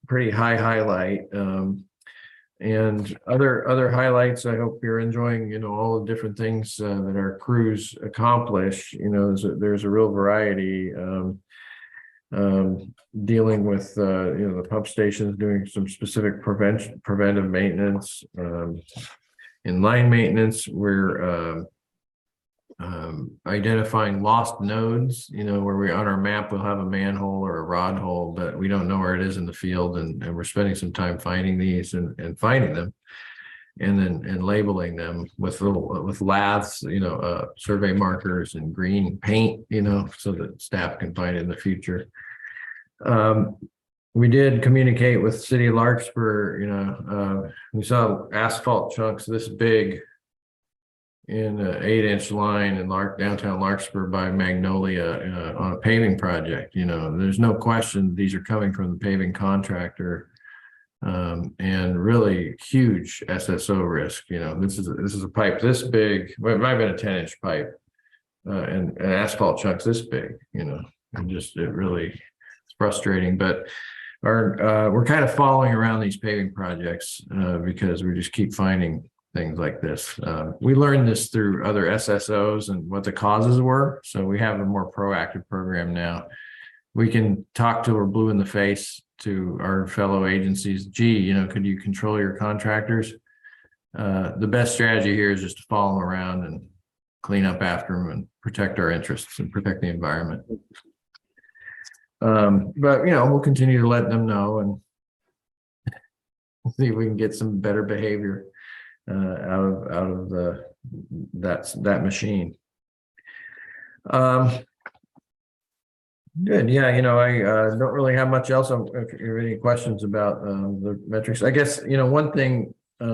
pretty high highlight. And other highlights, I hope you're enjoying, you know, all the different things that our crews accomplish. You know, there's a real variety. Dealing with you know, the pump stations, doing some specific preventive maintenance. In line maintenance, we're identifying lost nodes, you know, where we on our map we'll have a manhole or a rod hole, but we don't know where it is in the field, and we're spending some time finding these and finding them, and then labeling them with laths, you know, survey markers and green paint, you know, so that staff can find it in the future. We did communicate with City of Larkspur. You know, we saw asphalt chunks this big in an 8-inch line in downtown Larkspur by Magnolia on a paving project. You know, there's no question these are coming from the paving contractor, and really huge SSO risk. You know, this is a pipe this big. Well, it might have been a 10-inch pipe. and asphalt chunks this big, and just it really it's frustrating. But we're kind of following around these paving projects because we just keep finding things like this. We learned this through other SSOs and what the causes were. So we have a more proactive program now. We can talk till we're blue in the face to our fellow agencies. Gee, could you control your contractors? The best strategy here is just to follow them around and clean up after them and protect our interests and protect the environment. But we'll continue to let them know and see if we can get some better behavior out of that machine. Good. Yeah. I don't really have much else. If you have any questions about the metrics, I guess, one thing, I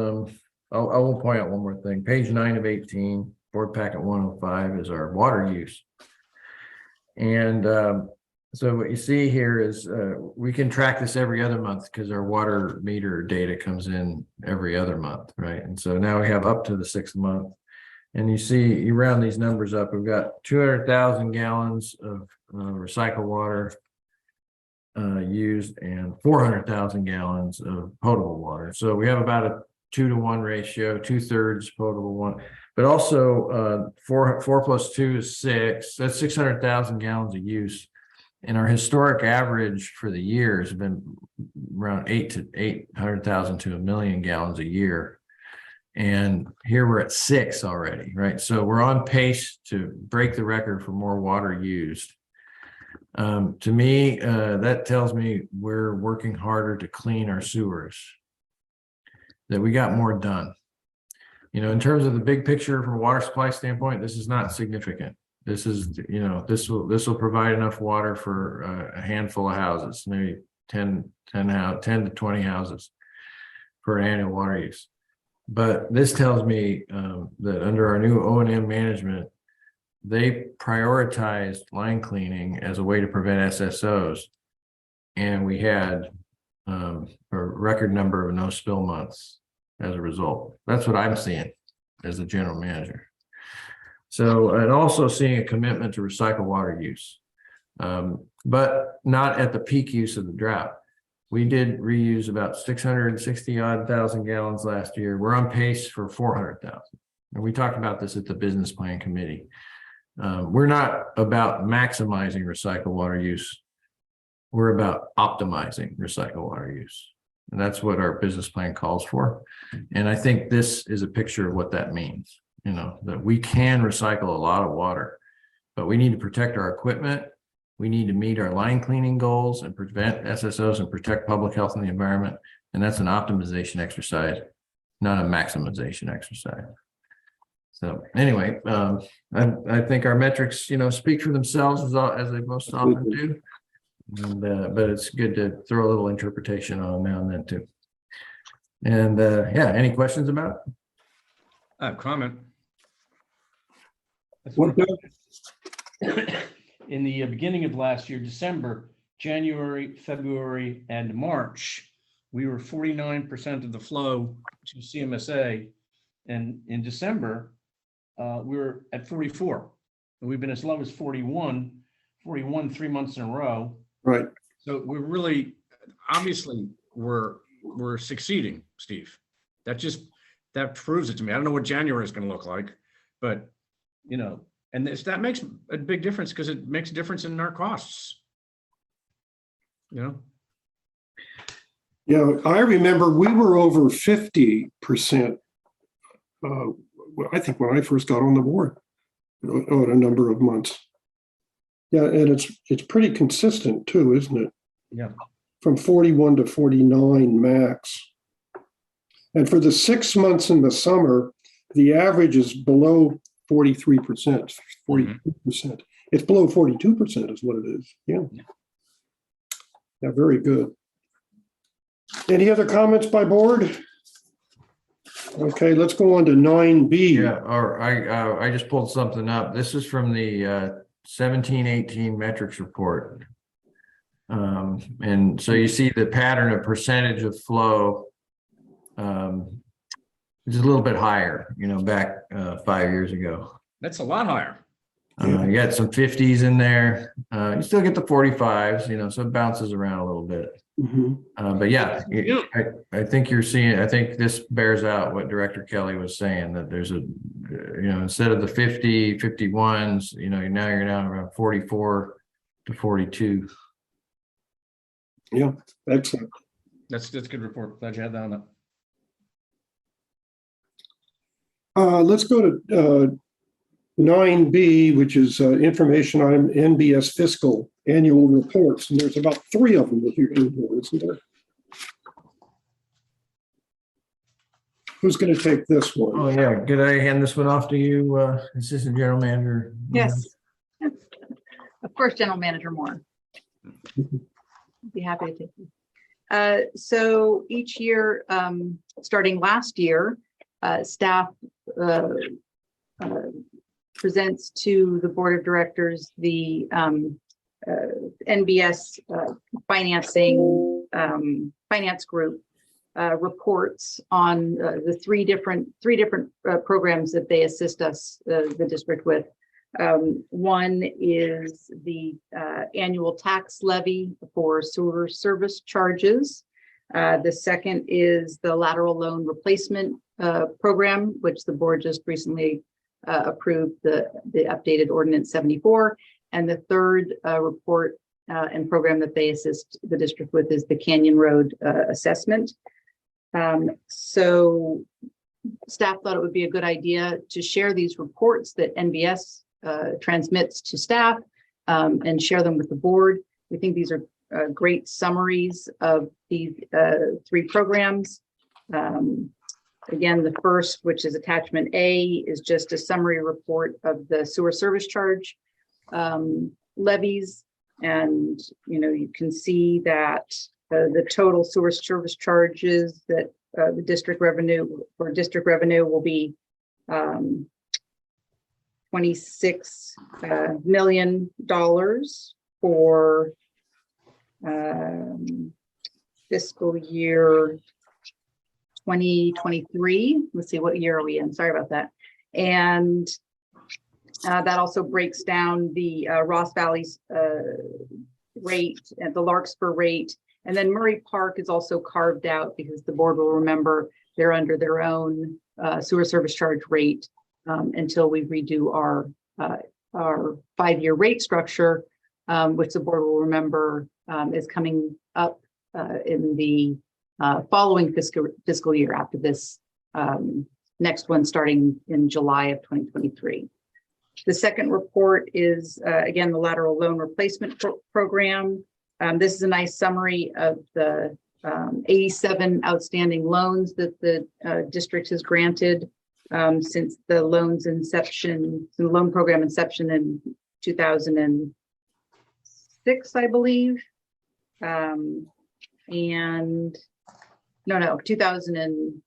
will point out one more thing. Page 9 of 18, board packet 105 is our water use. And so what you see here is we can track this every other month because our water meter data comes in every other month, right? And so now we have up to the 6th month. And you round these numbers up, we've got 200,000 gallons of recycled water used and 400,000 gallons of potable water. So we have about a 2-to-1 ratio, 2/3 potable, 1. But also 4 plus 2 is 6. That's 600,000 gallons of use. And our historic average for the year has been around 800,000 to 1 million gallons a year. And here we're at 6 already, right? So we're on pace to break the record for more water used. To me, that tells me we're working harder to clean our sewers, that we got more done. In terms of the big picture from a water supply standpoint, this is not significant. This is, this will provide enough water for a handful of houses, maybe 10 to 20 houses for annual water use. But this tells me that under our new O&M management, they prioritized line cleaning as a way to prevent SSOs. And we had a record number of no spill months as a result. That's what I'm seeing as a general manager. So, and also seeing a commitment to recycle water use, but not at the peak use of the drought. We did reuse about 660 odd thousand gallons last year. We're on pace for 400,000. And we talked about this at the business plan committee. We're not about maximizing recycled water use. We're about optimizing recycled water use. And that's what our business plan calls for. And I think this is a picture of what that means, that we can recycle a lot of water, but we need to protect our equipment. We need to meet our line cleaning goals and prevent SSOs and protect public health and the environment. And that's an optimization exercise, not a maximization exercise. So anyway, I think our metrics, speak for themselves as they most often do. And, but it's good to throw a little interpretation on them now and then too. And yeah, any questions about it? I have a comment. In the beginning of last year, December, January, February, and March, we were 49% of the flow to CMSA. And in December, we were at 44. And we've been as low as 41 3 months in a row. Right. So we're really, obviously, we're succeeding, Steve. That proves it to me. I don't know what January is going to look like, but and that makes a big difference because it makes a difference in our costs. Yeah, I remember we were over 50%. I think when I first got on the board, on a number of months. Yeah, and it's pretty consistent too, isn't it? Yeah. From 41 to 49 max. And for the 6 months in the summer, the average is below 43%, 42%. It's below 42% is what it is. Yeah. Yeah, very good. Any other comments by board? Okay, let's go on to 9B. Yeah, or I just pulled something up. This is from the 17-18 metrics report. And so you see the pattern of percentage of flow is a little bit higher, back 5 years ago. That's a lot higher. You got some 50s in there. You still get the 45s, so it bounces around a little bit. Mhm. But yeah, I think you're seeing, I think this bears out what Director Kelly was saying, that there's instead of the 50, 51s, now you're down around 44 to 42. Yeah, excellent. That's good report. Glad you had that on that. Let's go to 9B, which is information on NBS fiscal annual reports. And there's about 3 of them that you're in here, isn't there? Who's going to take this one? Oh yeah, could I hand this one off to you, Assistant General Manager? Yes. Of course, General Manager Moore. Be happy to take it. So each year, starting last year, staff presents to the Board of Directors the NBS finance group reports on the three different programs that they assist us, the district, with. One is the annual tax levy for sewer service charges. The second is the lateral loan replacement program, which the board just recently approved the updated ordinance 74. And the third report and program that they assist the district with is the Canyon Road assessment. So staff thought it would be a good idea to share these reports that NBS transmits to staff and share them with the board. We think these are great summaries of these 3 programs. Again, the first, which is attachment A, is just a summary report of the sewer service charge levies. And, you can see that the total sewer service charges that the district revenue will be $26 million for fiscal year 2023. Let's see, what year are we in? Sorry about that. And that also breaks down the Ross Valley's rate and the Larkspur rate. And then Murray Park is also carved out because the board will remember they're under their own sewer service charge rate until we redo our 5-year rate structure, which the board will remember is coming up in the following fiscal year after this next one, starting in July of 2023. The second report is, again, the lateral loan replacement program. This is a nice summary of the 87 outstanding loans that the district has granted since the loans inception, the loan program inception in 2006, I believe. And no, 2000 and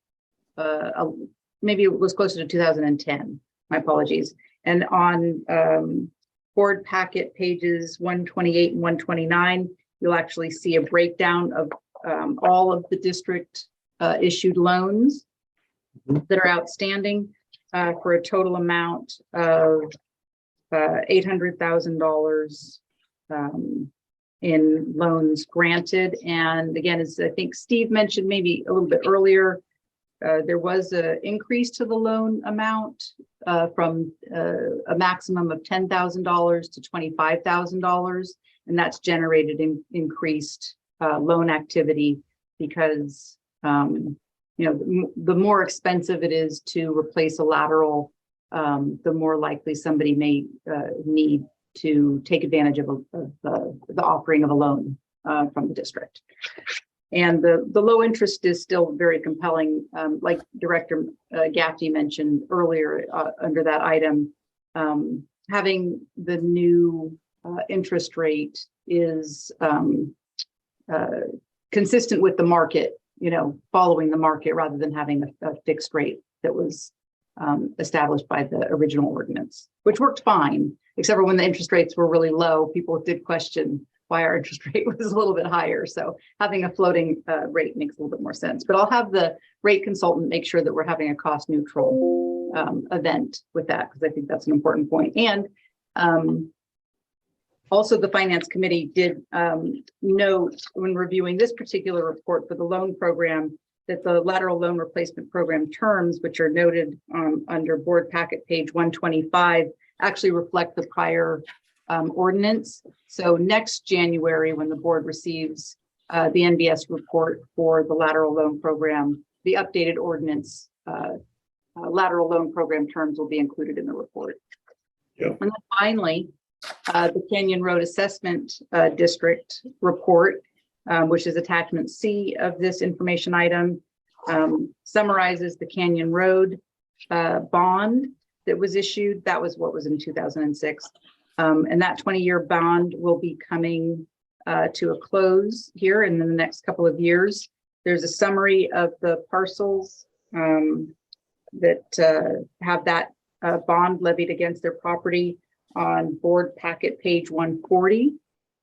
maybe it was closer to 2010. My apologies. And on board packet pages 128 and 129, you'll actually see a breakdown of all of the district issued loans that are outstanding for a total amount of $800,000 in loans granted. And again, as I think Steve mentioned maybe a little bit earlier, there was an increase to the loan amount from a maximum of $10,000 to $25,000. And that's generated increased loan activity because, the more expensive it is to replace a lateral, the more likely somebody may need to take advantage of the offering of a loan from the district. And the low interest is still very compelling. Like Director Gaffney mentioned earlier under that item, having the new interest rate is consistent with the market, following the market rather than having a fixed rate that was established by the original ordinance, which worked fine, except for when the interest rates were really low, people did question why our interest rate was a little bit higher. So having a floating rate makes a little bit more sense. But I'll have the rate consultant make sure that we're having a cost neutral event with that, because I think that's an important point. And Also, the Finance Committee did note when reviewing this particular report for the loan program that the lateral loan replacement program terms, which are noted under board packet page 125, actually reflect the prior ordinance. So next January, when the board receives the NBS report for the lateral loan program, the updated ordinance lateral loan program terms will be included in the report. Yeah. And then finally, the Canyon Road Assessment District report, which is attachment C of this information item, summarizes the Canyon Road bond that was issued. That was what was in 2006. And that 20-year bond will be coming to a close here in the next couple of years. There's a summary of the parcels that have that bond levied against their property on board packet page 140.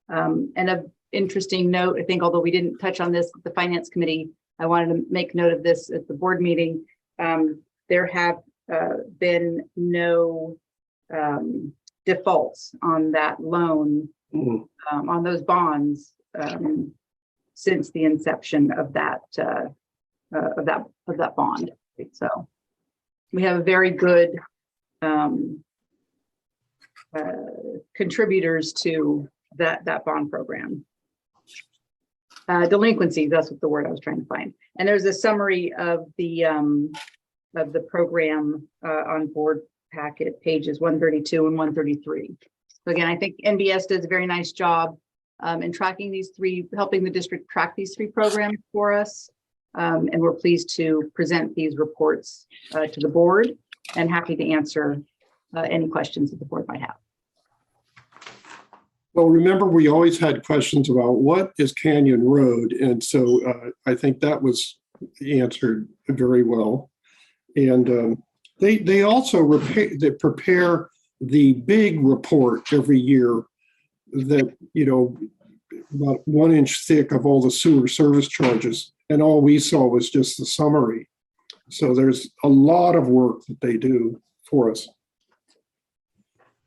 And of interesting note, I think, although we didn't touch on this at the Finance Committee, I wanted to make note of this at the board meeting. There have been no defaults on that loan, on those bonds, since the inception of that bond. So we have a very good contributors to that bond program. Delinquency, that's what the word I was trying to find. And there's a summary of the program on board packet pages 132 and 133. So again, I think NBS does a very nice job in tracking these three, helping the district track these three programs for us. And we're pleased to present these reports to the board and happy to answer any questions that the board might have. Well, remember, we always had questions about what is Canyon Road, and so I think that was answered very well. And they also prepare the big report every year that, you know, about 1 inch thick of all the sewer service charges, and all we saw was just the summary. So there's a lot of work that they do for us.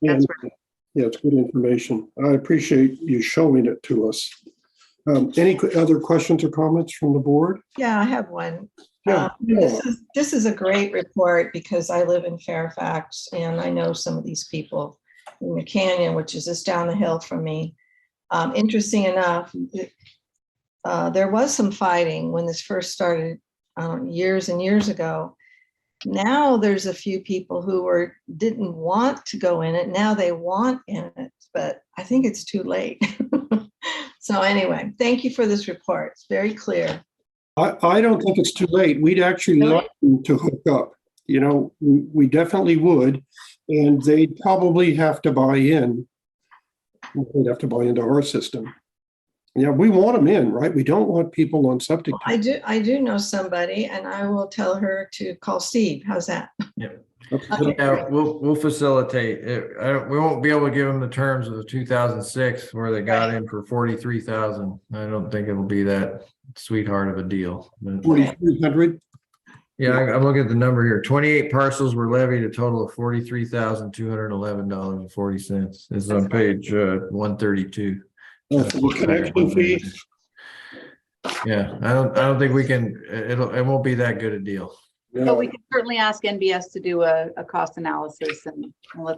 That's right. Yeah, it's good information. I appreciate you showing it to us. Any other questions or comments from the board? Yeah, I have one. Yeah. This is a great report because I live in Fairfax and I know some of these people in the canyon, which is just down the hill from me. Interesting enough, there was some fighting when this first started years and years ago. Now there's a few people who didn't want to go in it. Now they want in it, but I think it's too late. So anyway, thank you for this report. It's very clear. I don't think it's too late. We'd actually like them to hook up. You know, we definitely would, and they'd probably have to buy in. They'd have to buy into our system. Yeah, we want them in, right? We don't want people on septic. I do know somebody, and I will tell her to call Steve. How's that? Yeah. Okay. Yeah, we'll facilitate it. We won't be able to give them the terms of the 2006 where they got in for 43,000. I don't think it'll be that sweetheart of a deal. 4,300. Yeah, I'm looking at the number here. 28 parcels were levied, a total of $43,211.40. This is on page 132. Connection fee. Yeah, I don't think we can. It won't be that good a deal. But we can certainly ask NBS to do a cost analysis and let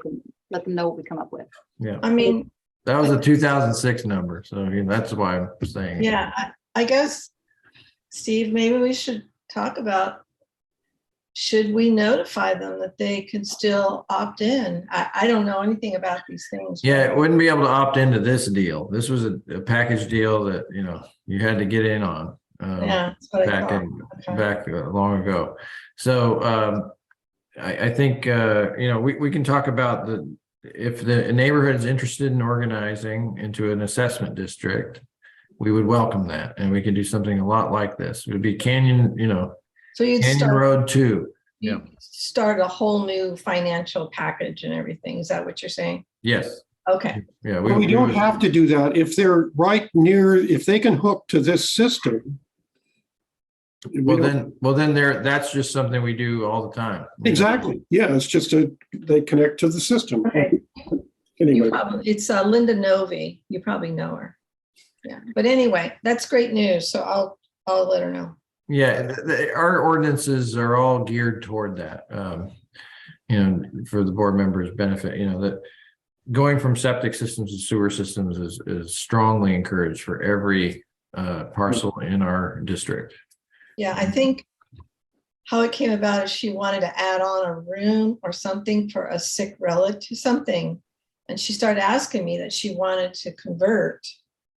them know what we come up with. Yeah, I mean, that was a 2006 number, so I mean, that's why I'm saying. yeah, I guess, Steve, maybe we should talk about, should we notify them that they can still opt in? I don't know anything about these things. Yeah, it wouldn't be able to opt into this deal. This was a package deal that, you know, you had to get in on. Yeah, that's what I thought. Back long ago. So I think, you know, we can talk about if the neighborhood is interested in organizing into an assessment district, we would welcome that. And we could do something a lot like this. It would be Canyon, you know, So you'd Canyon Road 2. you start a whole new financial package and everything. Is that what you're saying? Yes. Okay. Yeah. We don't have to do that if they're right near, if they can hook to this system. Well, then that's just something we do all the time. Exactly. Yeah, it's just they connect to the system. Okay. Anyway, It's Linda Novi. You probably know her. Yeah, but anyway, that's great news. So I'll let her know. Yeah, our ordinances are all geared toward that. You know, for the board members' benefit, you know, that going from septic systems to sewer systems is strongly encouraged for every parcel in our district. Yeah, I think how it came about is she wanted to add on a room or something for a sick relative, something. And she started asking me that she wanted to convert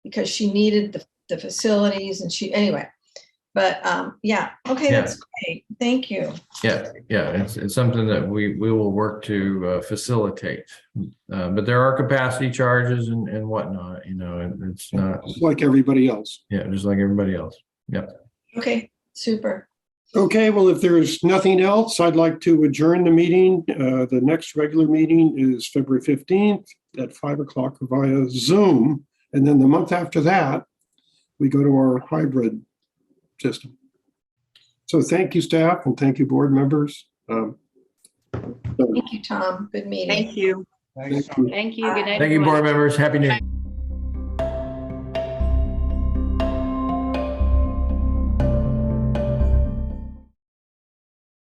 because she needed the facilities and anyway. But yeah, okay, Yeah. that's great. Thank you. Yeah, it's something that we will work to facilitate. But there are capacity charges and whatnot, you know, and it's not, just like everybody else. yeah, just like everybody else. Yep. Okay, super. Okay, well, if there's nothing else, I'd like to adjourn the meeting. The next regular meeting is February 15th at 5 o'clock via Zoom. And then the month after that, we go to our hybrid system. So thank you, staff, and thank you, board members. Thank you, Tom. Good meeting. Thank you. Thanks. Thank you. Thank you. Good night. Thank you, everyone. board members. Happy New Year.